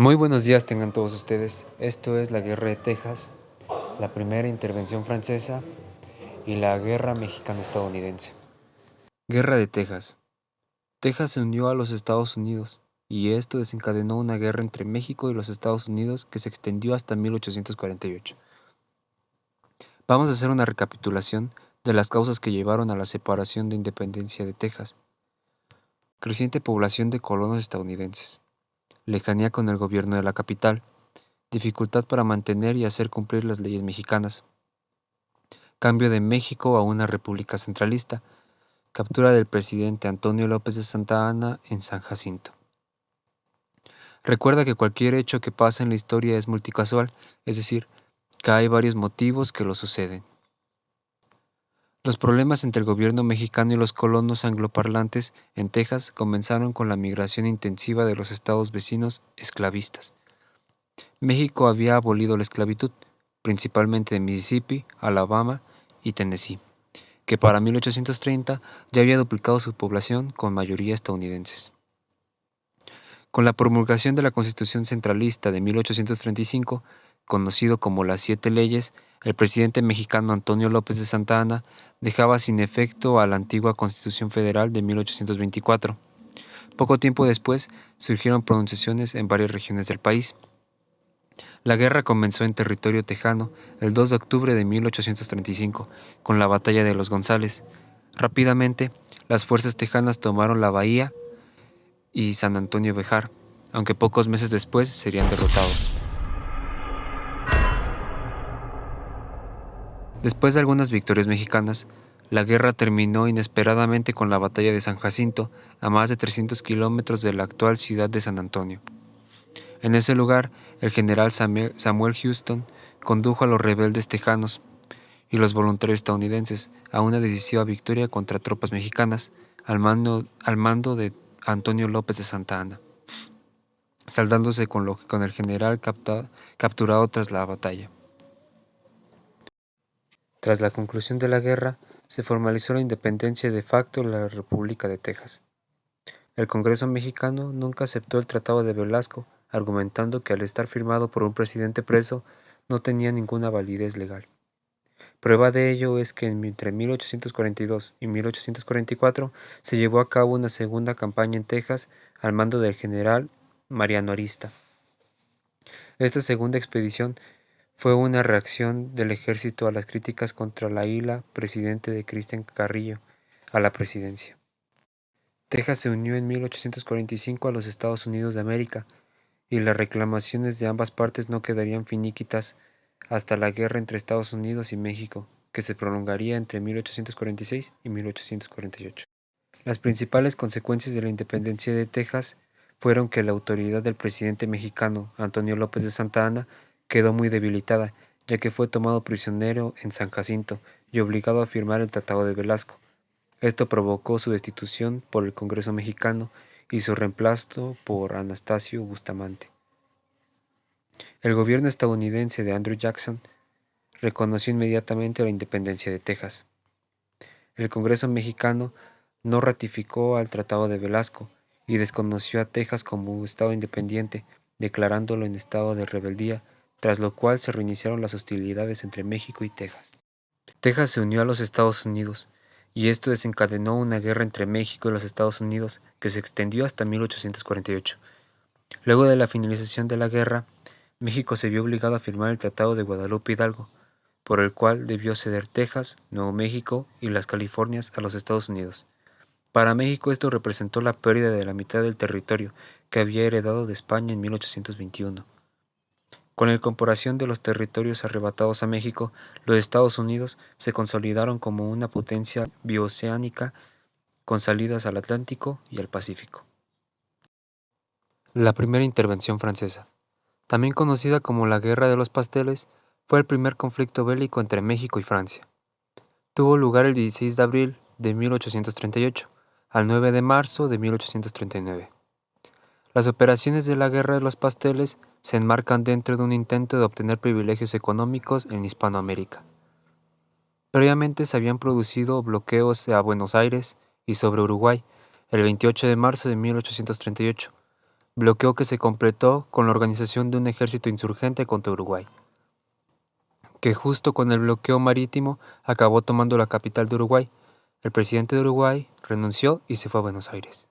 Muy buenos días tengan todos ustedes. Esto es la Guerra de Texas, la primera intervención francesa y la Guerra Mexicano-Estadounidense. Guerra de Texas. Texas se unió a los Estados Unidos y esto desencadenó una guerra entre México y los Estados Unidos que se extendió hasta 1848. Vamos a hacer una recapitulación de las causas que llevaron a la separación de independencia de Texas. Creciente población de colonos estadounidenses. Lejanía con el gobierno de la capital. Dificultad para mantener y hacer cumplir las leyes mexicanas. Cambio de México a una república centralista. Captura del presidente Antonio López de Santa Anna en San Jacinto. Recuerda que cualquier hecho que pasa en la historia es multicasual, es decir, que hay varios motivos que lo suceden. Los problemas entre el gobierno mexicano y los colonos angloparlantes en Texas comenzaron con la migración intensiva de los estados vecinos esclavistas. México había abolido la esclavitud, principalmente de Mississippi, Alabama y Tennessee, que para 1830 ya había duplicado su población con mayoría estadounidenses. Con la promulgación de la Constitución Centralista de 1835, conocido como las Siete Leyes, el presidente mexicano Antonio López de Santa Anna dejaba sin efecto a la antigua Constitución Federal de 1824. Poco tiempo después surgieron pronunciaciones en varias regiones del país. La guerra comenzó en territorio tejano el 2 de octubre de 1835, con la batalla de los Gonzales. Rápidamente, las fuerzas tejanas tomaron la bahía y San Antonio Bejar, aunque pocos meses después serían derrotados. Después de algunas victorias mexicanas, la guerra terminó inesperadamente con la batalla de San Jacinto, a más de 300 kilómetros de la actual ciudad de San Antonio. En ese lugar, el general Samuel Houston condujo a los rebeldes tejanos y los voluntarios estadounidenses a una decisiva victoria contra tropas mexicanas al mando de Antonio López de Santa Anna, saldándose con el general capturado tras la batalla. Tras la conclusión de la guerra, se formalizó la independencia de facto de la República de Texas. El Congreso mexicano nunca aceptó el Tratado de Velasco, argumentando que al estar firmado por un presidente preso, no tenía ninguna validez legal. Prueba de ello es que entre 1842 y 1844 se llevó a cabo una segunda campaña en Texas al mando del general Mariano Arista. Esta segunda expedición fue una reacción del ejército a las críticas contra la ila presidente de Cristian Carrillo a la presidencia. Texas se unió en 1845 a los Estados Unidos de América, y las reclamaciones de ambas partes no quedarían finiquitas hasta la guerra entre Estados Unidos y México, que se prolongaría entre 1846 y 1848. Las principales consecuencias de la independencia de Texas fueron que la autoridad del presidente mexicano Antonio López de Santa Anna quedó muy debilitada, ya que fue tomado prisionero en San Jacinto y obligado a firmar el Tratado de Velasco. Esto provocó su destitución por el Congreso mexicano y su reemplazo por Anastasio Bustamante. El gobierno estadounidense de Andrew Jackson reconoció inmediatamente la independencia de Texas. El Congreso mexicano no ratificó al Tratado de Velasco y desconoció a Texas como un estado independiente, declarándolo en estado de rebeldía, tras lo cual se reiniciaron las hostilidades entre México y Texas. Texas se unió a los Estados Unidos, y esto desencadenó una guerra entre México y los Estados Unidos que se extendió hasta 1848. Luego de la finalización de la guerra, México se vio obligado a firmar el Tratado de Guadalupe Hidalgo, por el cual debió ceder Texas, Nuevo México y las Californias a los Estados Unidos. Para México esto representó la pérdida de la mitad del territorio que había heredado de España en 1821. Con la incorporación de los territorios arrebatados a México, los Estados Unidos se consolidaron como una potencia bioceánica con salidas al Atlántico y al Pacífico. La primera intervención francesa, también conocida como la Guerra de los Pasteles, fue el primer conflicto bélico entre México y Francia. Tuvo lugar el 16 de abril de 1838 al 9 de marzo de 1839. Las operaciones de la Guerra de los Pasteles se enmarcan dentro de un intento de obtener privilegios económicos en Hispanoamérica. Previamente se habían producido bloqueos a Buenos Aires y sobre Uruguay el 28 de marzo de 1838, bloqueo que se completó con la organización de un ejército insurgente contra Uruguay, que justo con el bloqueo marítimo acabó tomando la capital de Uruguay. El presidente de Uruguay renunció y se fue a Buenos Aires.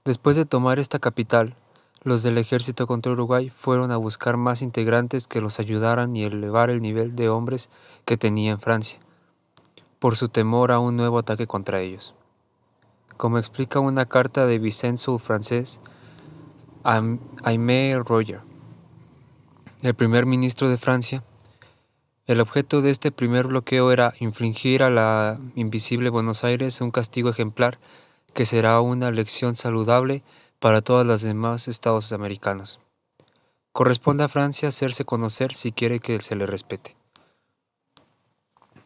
Después de tomar esta capital, los del ejército contra Uruguay fueron a buscar más integrantes que los ayudaran y elevar el nivel de hombres que tenía en Francia, por su temor a un nuevo ataque contra ellos. Como explica una carta de Vicenzo francés a Aimé Royer, el primer ministro de Francia, el objeto de este primer bloqueo era infligir a la invisible Buenos Aires un castigo ejemplar que será una lección saludable para todos los demás estados americanos. Corresponde a Francia hacerse conocer si quiere que se le respete.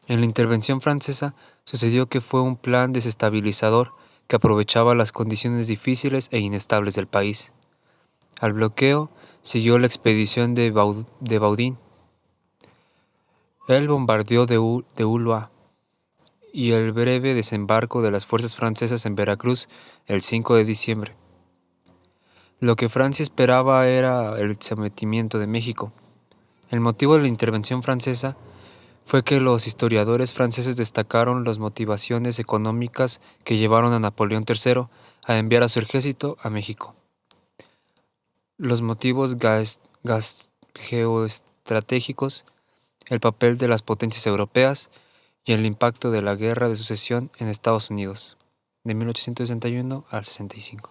En la intervención francesa sucedió que fue un plan desestabilizador que aprovechaba las condiciones difíciles e inestables del país. Al bloqueo siguió la expedición de Baudin, el bombardeo de Ulloa y el breve desembarco de las fuerzas francesas en Veracruz el 5 de diciembre. Lo que Francia esperaba era el sometimiento de México. El motivo de la intervención francesa fue que los historiadores franceses destacaron las motivaciones económicas que llevaron a Napoleón III a enviar a su ejército a México. Los motivos geoestratégicos, el papel de las potencias europeas y el impacto de la Guerra de Sucesión en Estados Unidos, de 1861 al 65,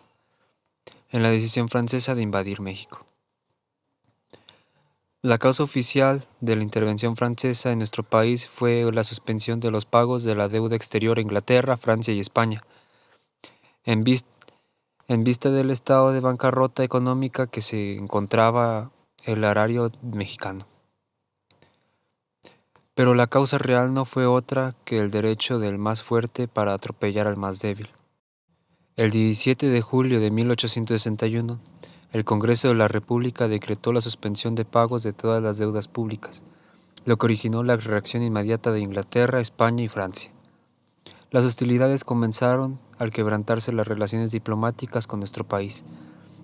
en la decisión francesa de invadir México. La causa oficial de la intervención francesa en nuestro país fue la suspensión de los pagos de la deuda exterior a Inglaterra, Francia y España, en vista del estado de bancarrota económica que se encontraba el erario mexicano. Pero la causa real no fue otra que el derecho del más fuerte para atropellar al más débil. El 17 de julio de 1861, el Congreso de la República decretó la suspensión de pagos de todas las deudas públicas, lo que originó la reacción inmediata de Inglaterra, España y Francia. Las hostilidades comenzaron al quebrantarse las relaciones diplomáticas con nuestro país.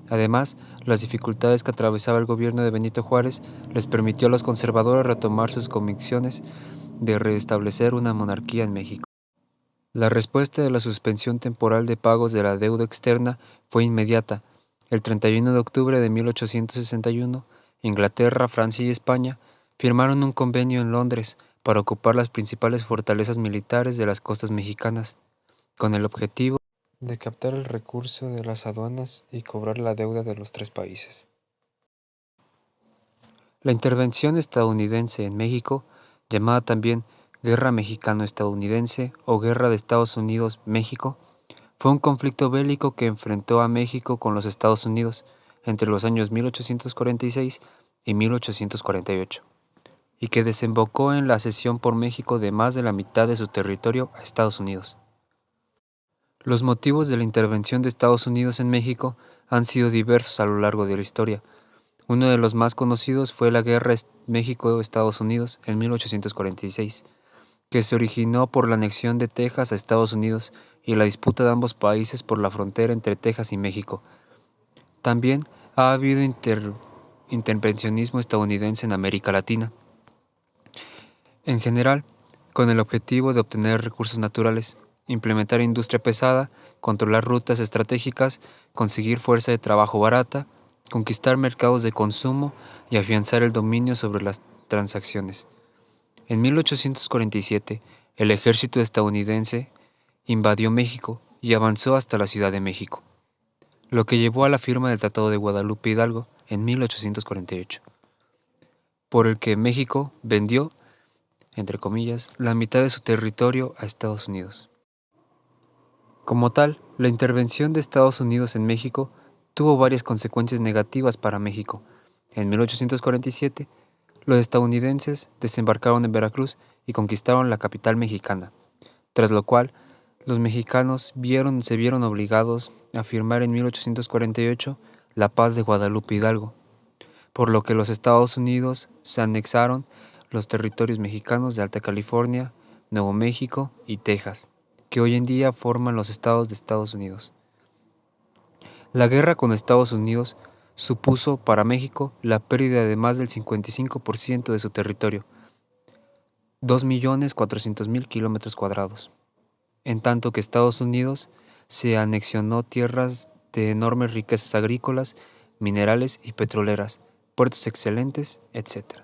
Además, las dificultades que atravesaba el gobierno de Benito Juárez les permitió a los conservadores retomar sus convicciones de restablecer una monarquía en México. La respuesta de la suspensión temporal de pagos de la deuda externa fue inmediata. El 31 de octubre de 1861, Inglaterra, Francia y España firmaron un convenio en Londres para ocupar las principales fortalezas militares de las costas mexicanas, con el objetivo de captar el recurso de las aduanas y cobrar la deuda de los tres países. La intervención estadounidense en México, llamada también Guerra Mexicano-Estadounidense o Guerra de Estados Unidos-México, fue un conflicto bélico que enfrentó a México con los Estados Unidos entre los años 1846 y 1848, y que desembocó en la cesión por México de más de la mitad de su territorio a Estados Unidos. Los motivos de la intervención de Estados Unidos en México han sido diversos a lo largo de la historia. Uno de los más conocidos fue la Guerra México-Estados Unidos en 1846, que se originó por la anexión de Texas a Estados Unidos y la disputa de ambos países por la frontera entre Texas y México. También ha habido intervencionismo estadounidense en América Latina, en general, con el objetivo de obtener recursos naturales, implementar industria pesada, controlar rutas estratégicas, conseguir fuerza de trabajo barata, conquistar mercados de consumo y afianzar el dominio sobre las transacciones. En 1847, el ejército estadounidense invadió México y avanzó hasta la Ciudad de México, lo que llevó a la firma del Tratado de Guadalupe Hidalgo en 1848, por el que México vendió, entre comillas, la mitad de su territorio a Estados Unidos. Como tal, la intervención de Estados Unidos en México tuvo varias consecuencias negativas para México. En 1847, los estadounidenses desembarcaron en Veracruz y conquistaron la capital mexicana, tras lo cual los mexicanos se vieron obligados a firmar en 1848 la Paz de Guadalupe Hidalgo, por lo que los Estados Unidos se anexaron los territorios mexicanos de Alta California, Nuevo México y Texas, que hoy en día forman los estados de Estados Unidos. La guerra con Estados Unidos supuso para México la pérdida de más del 55% de su territorio, 2.400.000 kilómetros cuadrados, en tanto que Estados Unidos se anexionó tierras de enormes riquezas agrícolas, minerales y petroleras, puertos excelentes, etc.